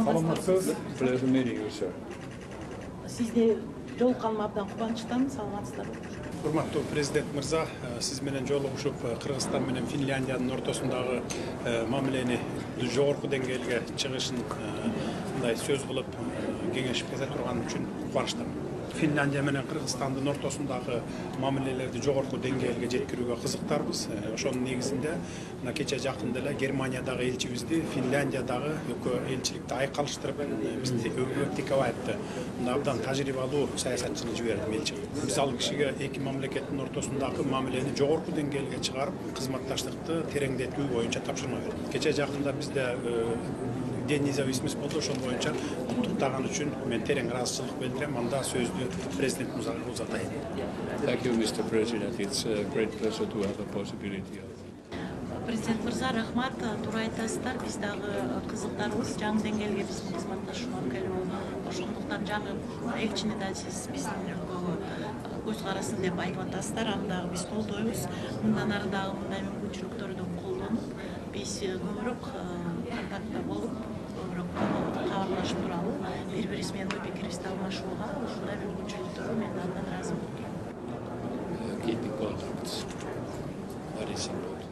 Саламатсыз. Pleasure meeting you, sir. Сизде жолукканыма абдан кубанычтамын, саламатсыздарбы? Урматтуу президент мырза, сиз менен жолугушуп Кыргызстан менен Финляндиянын ортосундагы мамилени жогорку деңгээлге чыгышын мындай сөз кылып кеңешип кете турган үчүн кубанычтамын. Финляндия менен Кыргызстандын ортосундагы мамилелерди жогорку деңгээлге жеткирүүгө кызыктарбыз. Ошонун негизинде мына кече жакында эле Германиядагы элчибизди Финляндиядагы экөө элчиликти айкалыштырып, бизди Тикабаевди мына абдан тажрыйбалуу саясатчыны жибердим элчи. Биз ал кишиге эки мамлекеттин ортосундагы мамилени жогорку деңгээлге чыгарып, кызматташтыкты тереңдетүү боюнча тапшырма бердим. Кече жакында бизде День независимости болду, ошол боюнча куттуктаган үчүн мен терең ыраазычылык билдирем. Анда сөздү президент мырзага узатайын. Thank you, Mr. President. It's a great pleasure to have a possibility of. Президент мырза, рахмат, туура айтасыздар. Биз дагы кызыктарбыз, жаңы деңгээлге биздин кызматташуу аркылуу. Ошондуктан жаңы элчини да сиз биздин өлкөгө көз карасын деп айтып атасыздар. Аны дагы биз колдойбуз. Мындан ары дагы мындай мүмкүнчүлүктөрдү колдонуп, биз көбүрөөк контактта болуп, кабарлашып туралы, бири-бирибиз менен пикирибизди алмашууга, ушундай мүмкүнчүлүктөргө мен абдан ыраазымын. Keeping contacts. That is important.